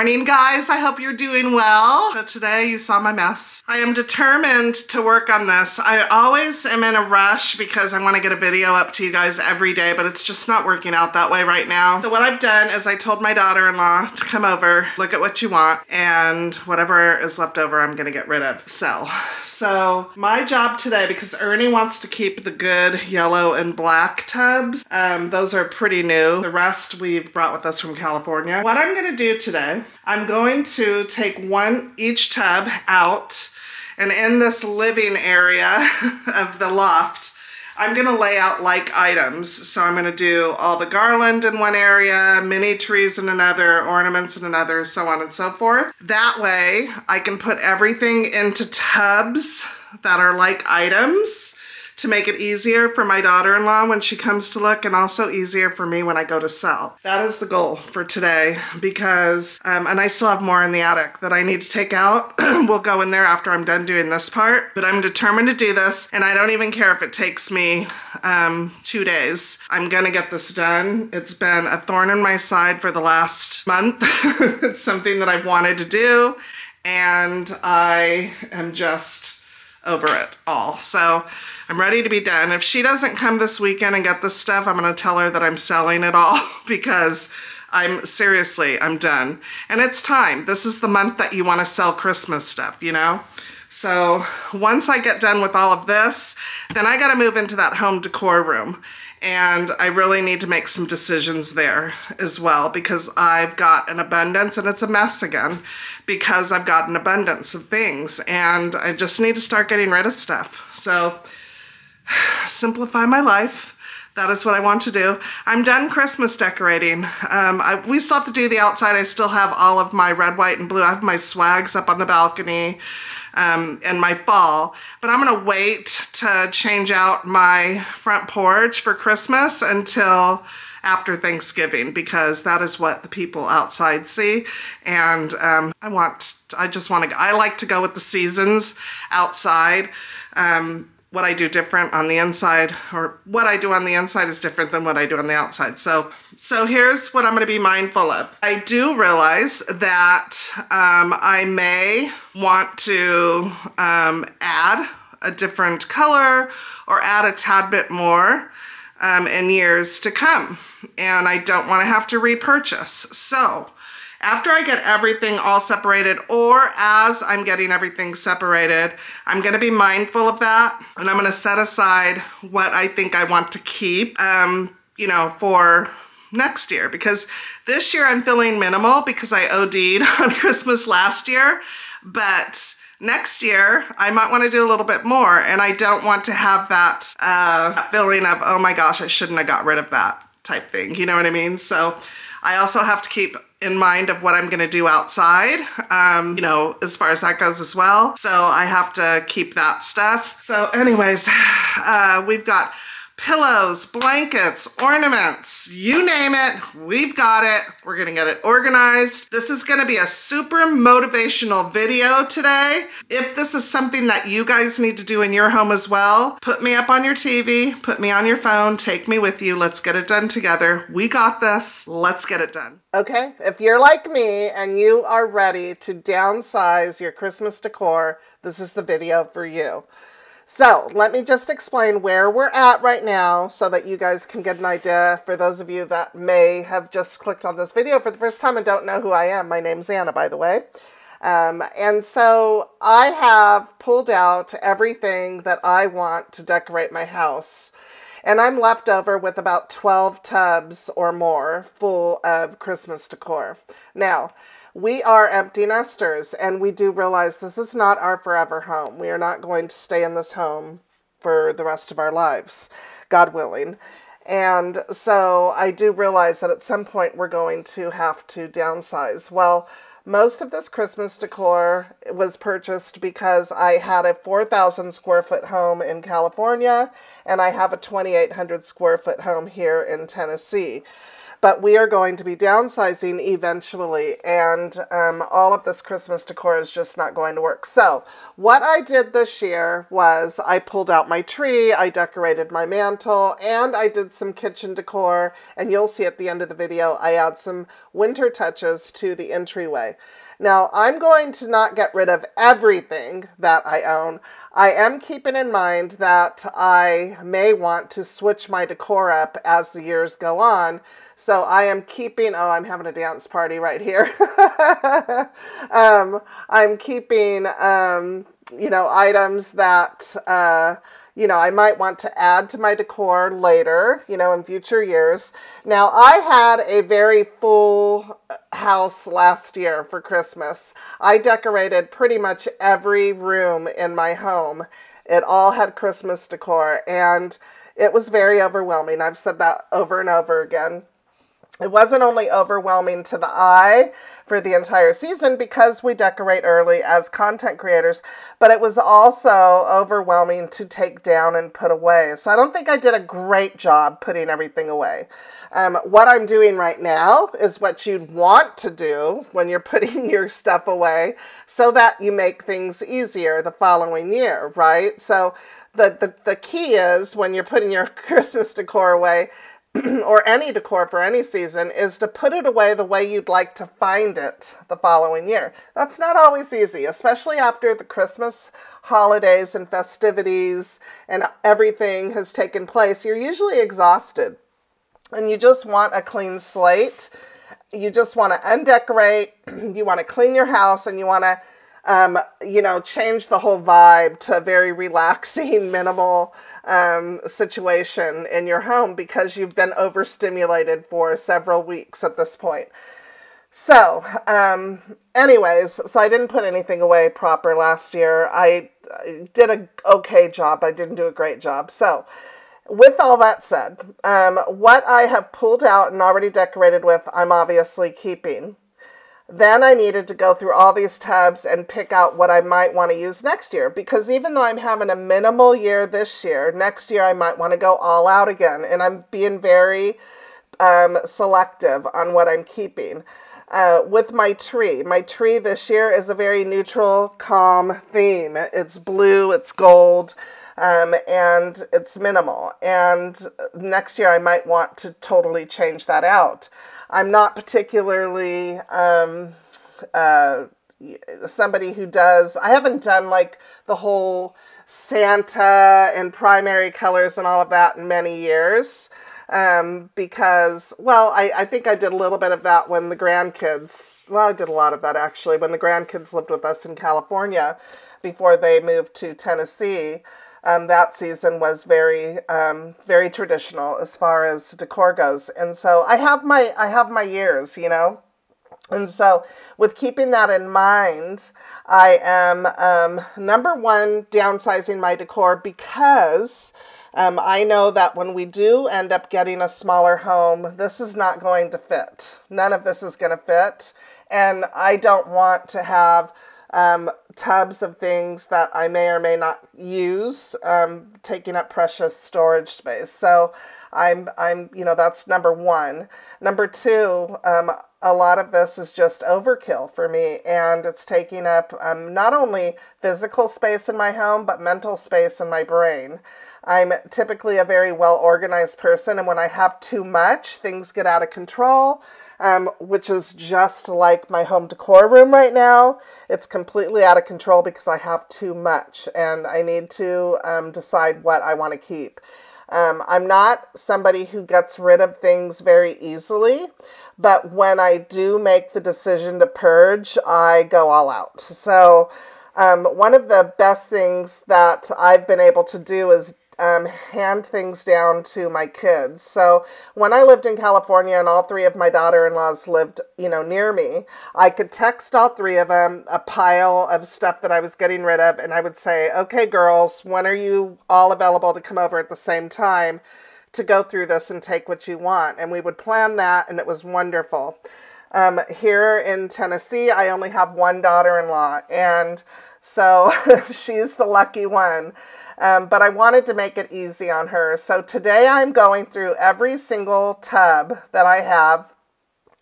morning, guys. I hope you're doing well. So today you saw my mess. I am determined to work on this. I always am in a rush because I want to get a video up to you guys every day, but it's just not working out that way right now. So what I've done is I told my daughter-in-law to come over, look at what you want, and whatever is left over I'm gonna get rid of, sell. So my job today, because Ernie wants to keep the good yellow and black tubs, those are pretty new. The rest we've brought with us from California. What I'm gonna do today, I'm going to take each tub out, and in this living area of the loft, I'm gonna lay out like items. So I'm gonna do all the garland in one area, mini trees in another, ornaments in another, so on and so forth. That way I can put everything into tubs that are like items to make it easier for my daughter-in-law when she comes to look, and also easier for me when I go to sell. That is the goal for today, because, and I still have more in the attic that I need to take out. We'll go in there after I'm done doing this part, but I'm determined to do this, and I don't even care if it takes me 2 days. I'm gonna get this done. It's been a thorn in my side for the last month. It's something that I've wanted to do, and I am just over it all. So I'm ready to be done. If she doesn't come this weekend and get this stuff, I'm gonna tell her that I'm selling it all because I'm done. And it's time. This is the month that you wanna sell Christmas stuff, you know? So once I get done with all of this, then I gotta move into that home decor room. And I really need to make some decisions there as well, because I've got an abundance, and it's a mess again, because I've got an abundance of things, and I just need to start getting rid of stuff. So simplify my life. That is what I want to do. I'm done Christmas decorating. We still have to do the outside. I still have all of my red, white, and blue. I have my swags up on the balcony. And my fall, but I'm gonna wait to change out my front porch for Christmas until after Thanksgiving, because that is what the people outside see. And I like to go with the seasons outside. What I do different on the inside, or what I do on the inside is different than what I do on the outside. So here's what I'm gonna be mindful of. I do realize that I may want to add a different color or add a tad bit more in years to come. And I don't wanna have to repurchase. So after I get everything all separated, or as I'm getting everything separated, I'm gonna be mindful of that, and I'm gonna set aside what I think I want to keep, you know, for next year. Because this year I'm feeling minimal because I OD'd on Christmas last year, but next year I might wanna do a little bit more, and I don't want to have that feeling of, oh my gosh, I shouldn't have got rid of that type thing, you know what I mean? So I also have to keep in mind of what I'm gonna do outside, you know, as far as that goes as well. So I have to keep that stuff. So anyways, we've got pillows, blankets, ornaments, you name it, we've got it. We're gonna get it organized. This is gonna be a super motivational video today. If this is something that you guys need to do in your home as well, put me up on your TV, put me on your phone, take me with you. Let's get it done together. We got this. Let's get it done. Okay, if you're like me and you are ready to downsize your Christmas decor, this is the video for you. So let me just explain where we're at right now so that you guys can get an idea. For those of you that may have just clicked on this video for the first time and don't know who I am, my name's Anna, by the way. And so I have pulled out everything that I want to decorate my house. And I'm left over with about 12 tubs or more full of Christmas decor. Now, we are empty nesters, and we do realize this is not our forever home. We are not going to stay in this home for the rest of our lives, God willing. And so I do realize that at some point we're going to have to downsize. Well, most of this Christmas decor was purchased because I had a 4,000 square foot home in California, and I have a 2,800 square foot home here in Tennessee. but we are going to be downsizing eventually, and all of this Christmas decor is just not going to work. So what I did this year was I pulled out my tree, I decorated my mantle, and I did some kitchen decor, and you'll see at the end of the video I add some winter touches to the entryway. Now, I'm going to not get rid of everything that I own. I am keeping in mind that I may want to switch my decor up as the years go on. So I am keeping, oh, I'm having a dance party right here. I'm keeping, you know, items that, you know, I might want to add to my decor later, you know, in future years. Now, I had a very full house last year for Christmas. I decorated pretty much every room in my home. It all had Christmas decor, and it was very overwhelming. I've said that over and over again. It wasn't only overwhelming to the eye for the entire season because we decorate early as content creators, but it was also overwhelming to take down and put away. So I don't think I did a great job putting everything away. What I'm doing right now is what you'd want to do when you're putting your stuff away so that you make things easier the following year, right? So the key is when you're putting your Christmas decor away, or any decor for any season, is to put it away the way you'd like to find it the following year. That's not always easy, especially after the Christmas holidays and festivities and everything has taken place. You're usually exhausted and you just want a clean slate. You just want to undecorate, you want to clean your house, and you want to you know, change the whole vibe to a very relaxing, minimal situation in your home because you've been overstimulated for several weeks at this point. So, anyways, so I didn't put anything away proper last year. I did an okay job. I didn't do a great job. So, with all that said, what I have pulled out and already decorated with, I'm obviously keeping. Then I needed to go through all these tubs and pick out what I might want to use next year. Because even though I'm having a minimal year this year, next year I might want to go all out again. And I'm being very selective on what I'm keeping. With my tree this year is a very neutral, calm theme. It's blue, it's gold, and it's minimal. And next year I might want to totally change that out. I'm not particularly somebody who does, I haven't done like the whole Santa and primary colors and all of that in many years because, well, I think I did a little bit of that when the grandkids, well, I did a lot of that actually, when the grandkids lived with us in California before they moved to Tennessee. That season was very, very traditional as far as decor goes. And so I have my years, you know. And so with keeping that in mind, I am, number one, downsizing my decor because I know that when we do end up getting a smaller home, this is not going to fit. None of this is going to fit. And I don't want to have tubs of things that I may or may not use, taking up precious storage space. So I'm, you know, that's number one. Number two, a lot of this is just overkill for me, and it's taking up not only physical space in my home, but mental space in my brain. I'm typically a very well-organized person, and when I have too much, things get out of control. Which is just like my home decor room right now. It's completely out of control because I have too much and I need to decide what I want to keep. I'm not somebody who gets rid of things very easily, but when I do make the decision to purge, I go all out. So one of the best things that I've been able to do is hand things down to my kids. So when I lived in California and all three of my daughter-in-laws lived, you know, near me, I could text all three of them a pile of stuff that I was getting rid of, and I would say, okay, girls, when are you all available to come over at the same time to go through this and take what you want? And we would plan that, and it was wonderful. Here in Tennessee, I only have one daughter-in-law, and so she's the lucky one. But I wanted to make it easy on her. So today I'm going through every single tub that I have,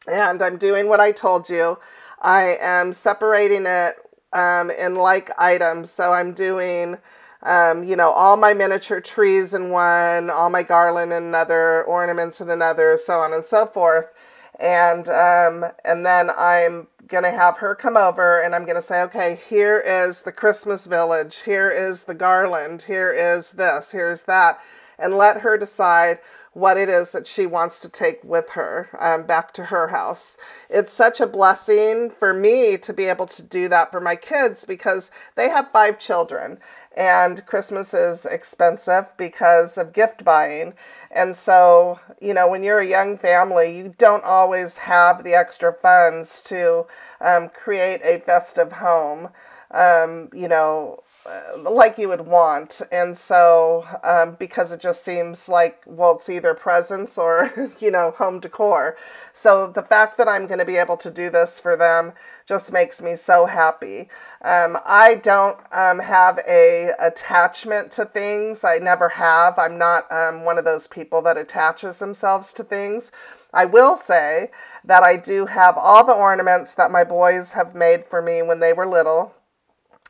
and I'm doing what I told you. I am separating it in like items. So I'm doing, you know, all my miniature trees in one, all my garland in another, ornaments in another, so on and so forth. And then I'm going to have her come over and I'm going to say, okay, here is the Christmas village. Here is the garland. Here is this. Here's that. And let her decide what it is that she wants to take with her back to her house. It's such a blessing for me to be able to do that for my kids because they have 5 children and Christmas is expensive because of gift buying. And so, you know, when you're a young family, you don't always have the extra funds to create a festive home, you know, like you would want. And so, because it just seems like, well, it's either presents or, you know, home decor. So the fact that I'm going to be able to do this for them just makes me so happy. I don't have a attachment to things. I never have. I'm not one of those people that attaches themselves to things. I will say that I do have all the ornaments that my boys have made for me when they were little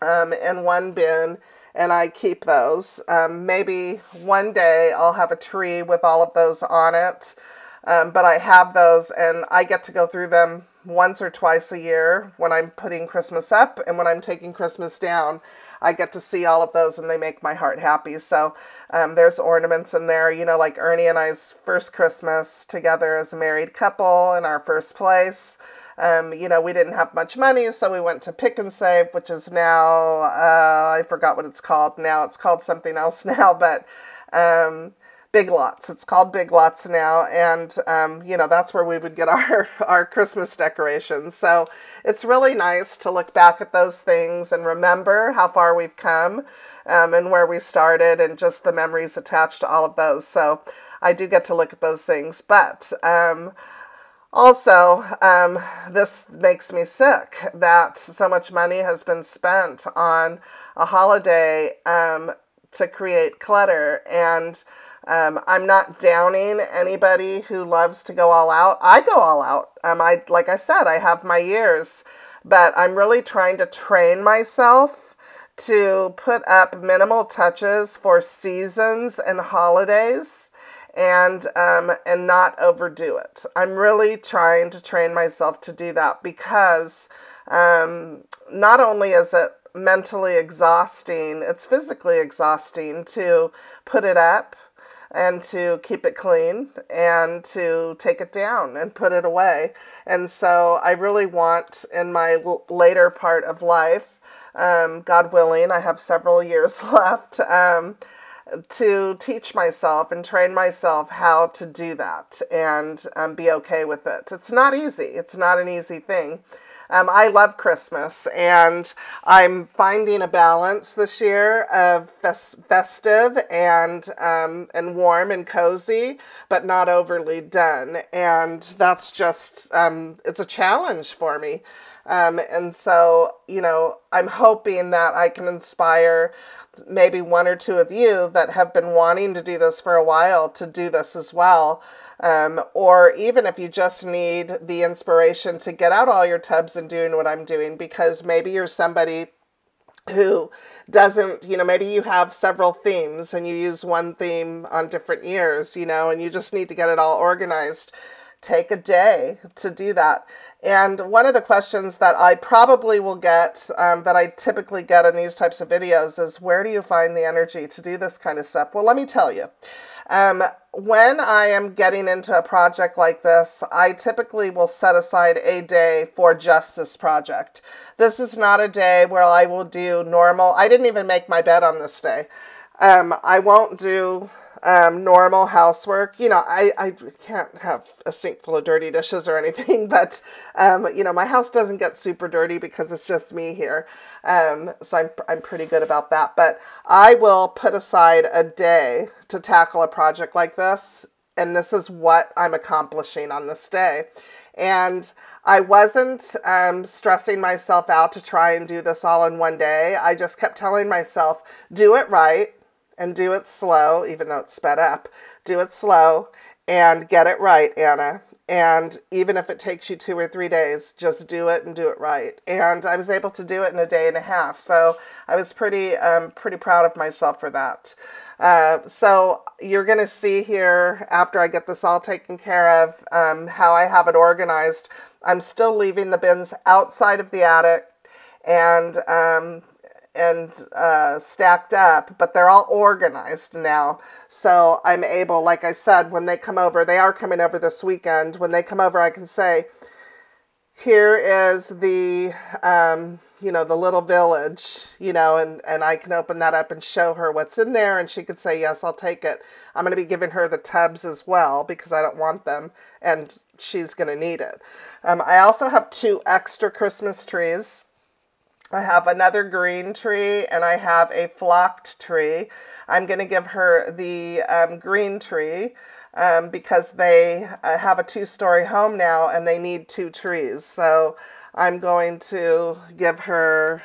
in one bin, and I keep those. Maybe one day I'll have a tree with all of those on it, but I have those and I get to go through them once or twice a year when I'm putting Christmas up and when I'm taking Christmas down. I get to see all of those and they make my heart happy. So there's ornaments in there, you know, like Ernie and I's first Christmas together as a married couple in our first place. You know, we didn't have much money, so we went to Pick and Save, which is now, I forgot what it's called now. It's called something else now, but Big Lots. It's called Big Lots now, and, you know, that's where we would get our Christmas decorations. So it's really nice to look back at those things and remember how far we've come and where we started and just the memories attached to all of those. So I do get to look at those things, but also, this makes me sick that so much money has been spent on a holiday to create clutter. And I'm not downing anybody who loves to go all out. I go all out. Like I said, I have my years, but I'm really trying to train myself to put up minimal touches for seasons and holidays. And not overdo it. I'm really trying to train myself to do that because not only is it mentally exhausting, it's physically exhausting to put it up and to keep it clean and to take it down and put it away. And so I really want in my later part of life, God willing, I have several years left, to teach myself and train myself how to do that and be okay with it. It's not easy. It's not an easy thing. I love Christmas, and I'm finding a balance this year of festive and warm and cozy, but not overly done. And that's just, it's a challenge for me. And so, you know, I'm hoping that I can inspire maybe one or two of you that have been wanting to do this for a while to do this as well. Or even if you just need the inspiration to get out all your tubs and doing what I'm doing, because maybe you're somebody who doesn't, you know, maybe you have several themes and you use one theme on different years, you know, and you just need to get it all organized. Take a day to do that. And one of the questions that I probably will get, that I typically get in these types of videos is, where do you find the energy to do this kind of stuff? Well, let me tell you. When I am getting into a project like this, I typically will set aside a day for just this project. This is not a day where I will do normal. I didn't even make my bed on this day. I won't do normal housework. You know, I can't have a sink full of dirty dishes or anything, but, you know, my house doesn't get super dirty because it's just me here. So I'm pretty good about that, but I will put aside a day to tackle a project like this. And this is what I'm accomplishing on this day. And I wasn't stressing myself out to try and do this all in one day. I just kept telling myself, do it right. and do it slow, even though it's sped up. Do it slow and get it right, Anna. And even if it takes you 2 or 3 days, just do it and do it right. And I was able to do it in a day and a half. So I was pretty proud of myself for that. So you're going to see here, after I get this all taken care of, how I have it organized. I'm still leaving the bins outside of the attic and stacked up, but they're all organized now. So I'm able, like I said, when they come over, they are coming over this weekend. When they come over, I can say, here is the, the little village, and I can open that up and show her what's in there, and she could say, yes, I'll take it. I'm going to be giving her the tubs as well because I don't want them, and she's going to need it. I also have 2 extra Christmas trees. I have another green tree, and I have a flocked tree. I'm going to give her the green tree because they have a 2-story home now, and they need 2 trees. So I'm going to give her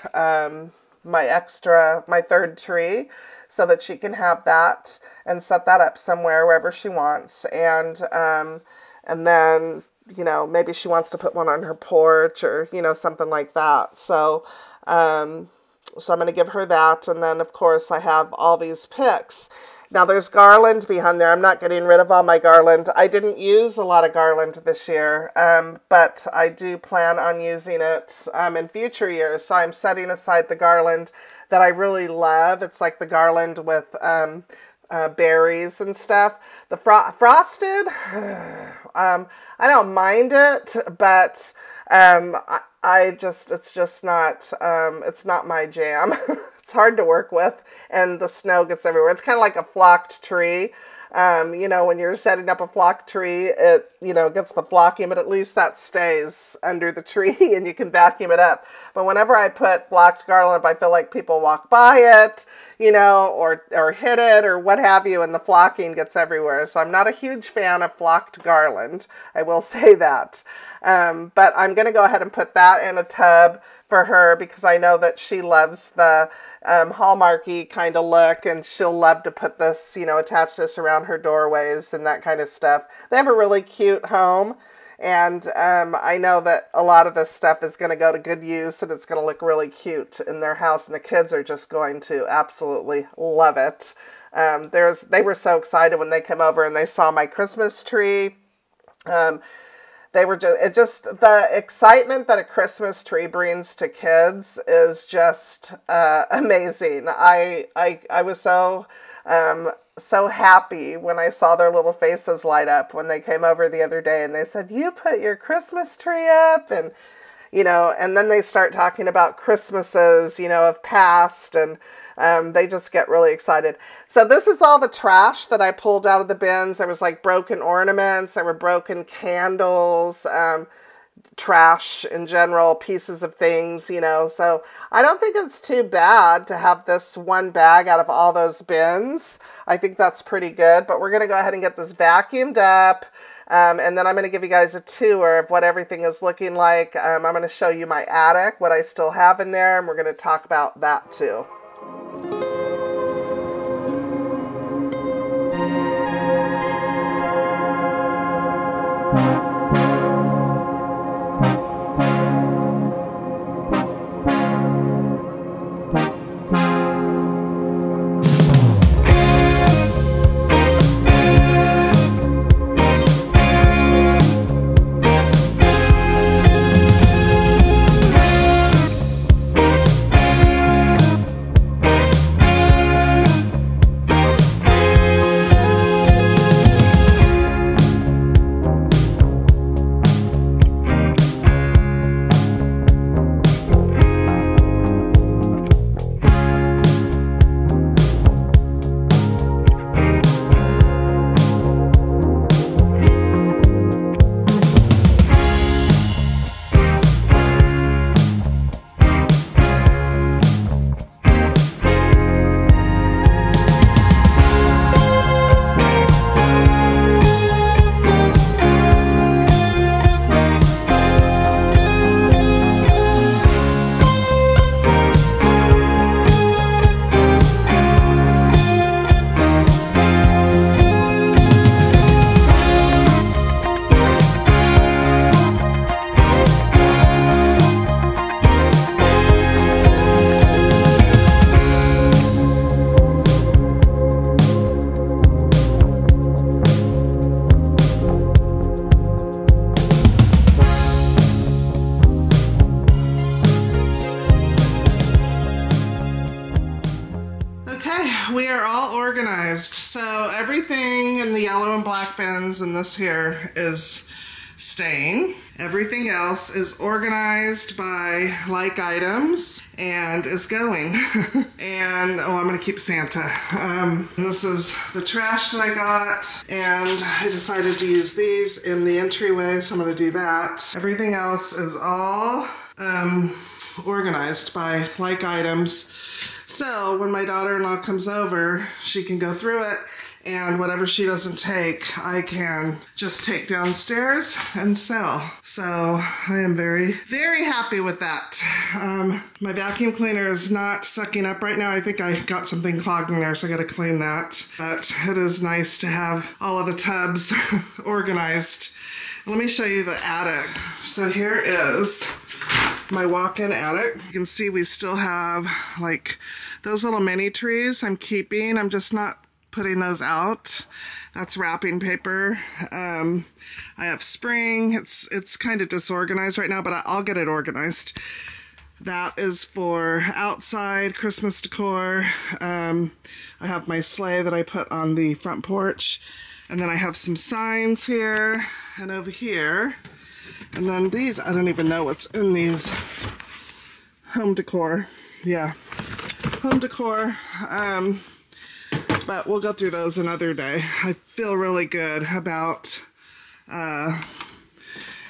my 3rd tree so that she can have that and set that up somewhere, wherever she wants. And then, maybe she wants to put one on her porch or, something like that. So I'm going to give her that. And then, of course, I have all these picks. Now, there's garland behind there. I'm not getting rid of all my garland. I didn't use a lot of garland this year, but I do plan on using it in future years. So I'm setting aside the garland that I really love. It's like the garland with berries and stuff. The frosted, I don't mind it, but it's not my jam. It's hard to work with, and the snow gets everywhere. It's kind of like a flocked tree. When you're setting up a flocked tree, it, gets the flocking, but at least that stays under the tree and you can vacuum it up. But whenever I put flocked garland up, I feel like people walk by it, or hit it or what have you, and the flocking gets everywhere. So I'm not a huge fan of flocked garland. I will say that. But I'm going to go ahead and put that in a tub for her because I know that she loves the Hallmarky kind of look, and she'll love to put this, attach this around her doorways and that kind of stuff. They have a really cute home, and I know that a lot of this stuff is going to go to good use, and it's going to look really cute in their house, and the kids are just going to absolutely love it. They were so excited when they came over and they saw my Christmas tree. They were just the excitement that a Christmas tree brings to kids is just amazing. I was so happy when I saw their little faces light up when they came over the other day and they said, "You put your Christmas tree up," and and then they start talking about Christmases, of past, and they just get really excited. So this is all the trash that I pulled out of the bins. There was like broken ornaments, there were broken candles, trash in general, pieces of things, So I don't think it's too bad to have this one bag out of all those bins. I think that's pretty good, but we're going to go ahead and get this vacuumed up. And then I'm going to give you guys a tour of what everything is looking like. I'm going to show you my attic, what I still have in there, and we're going to talk about that too. we are all organized. So everything in the yellow and black bins and this here is staying. Everything else is organized by like items and is going. And oh, I'm gonna keep Santa. This is the trash that I got, and I decided to use these in the entryway, so I'm gonna do that. Everything else is all organized by like items. So when my daughter-in-law comes over, she can go through it, and whatever she doesn't take, I can just take downstairs and sell. So I am very, very happy with that. My vacuum cleaner is not sucking up right now. I think I got something clogging there, so I gotta clean that. But it is nice to have all of the tubs organized. Let me show you the attic. So here is my walk-in attic. You can see we still have like those little mini trees I'm keeping. I'm just not putting those out. That's wrapping paper. I have spring. It's kind of disorganized right now, but I'll get it organized. That is for outside Christmas decor. I have my sleigh that I put on the front porch. And then I have some signs here and over here. And then these, I don't even know what's in these. Home decor. Yeah. Home decor. But we'll go through those another day. I feel really good about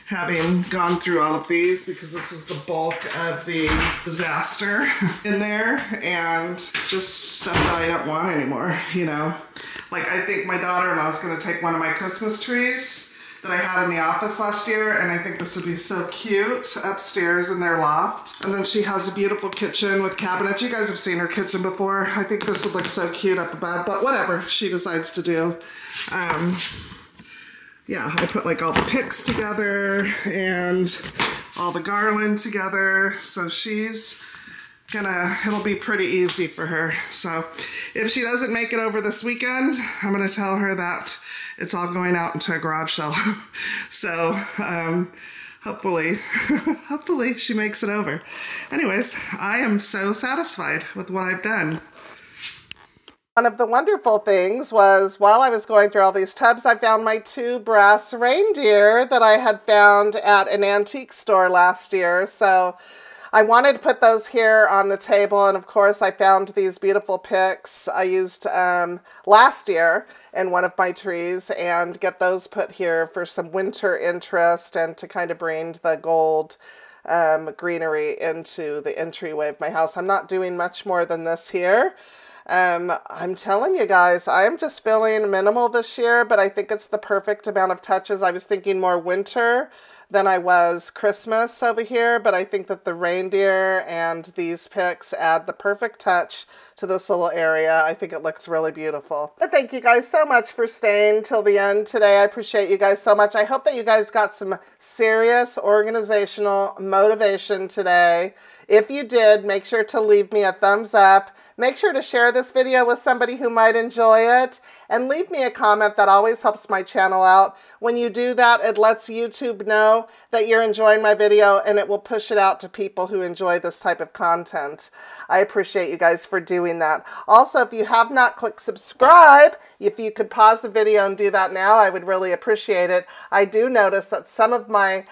having gone through all of these because this was the bulk of the disaster in there, and just stuff that I don't want anymore, you know. Like, I think my daughter-in-law is going to take one of my Christmas trees that I had in the office last year, and I think this would be so cute upstairs in their loft. And then she has a beautiful kitchen with cabinets. You guys have seen her kitchen before. I think this would look so cute up above, but whatever she decides to do. Yeah, I put like all the picks together and all the garland together, so she's gonna, it'll be pretty easy for her. So if she doesn't make it over this weekend, I'm gonna tell her that it's all going out into a garage sale. So hopefully, hopefully she makes it over. Anyways, I am so satisfied with what I've done. One of the wonderful things was while I was going through all these tubs, I found my 2 brass reindeer that I had found at an antique store last year. So I wanted to put those here on the table, and of course I found these beautiful picks I used last year in one of my trees, and get those put here for some winter interest and to kind of bring the gold greenery into the entryway of my house. I'm not doing much more than this here. I'm telling you guys, I'm just feeling minimal this year, but I think it's the perfect amount of touches. I was thinking more winter than I was Christmas over here, but I think that the reindeer and these picks add the perfect touch to this little area. I think it looks really beautiful. But thank you guys so much for staying till the end today. I appreciate you guys so much. I hope that you guys got some serious organizational motivation today. If you did, make sure to leave me a thumbs up. Make sure to share this video with somebody who might enjoy it, and leave me a comment. That always helps my channel out. When you do that, it lets YouTube know that you're enjoying my video, and it will push it out to people who enjoy this type of content. I appreciate you guys for doing that. Also, if you have not clicked subscribe, if you could pause the video and do that now, I would really appreciate it. I do notice that some of my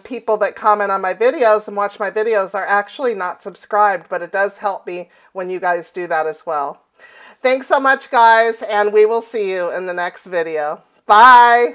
people that comment on my videos and watch my videos are actually not subscribed, but it does help me when you guys do that as well. Thanks so much, guys, and we will see you in the next video. Bye!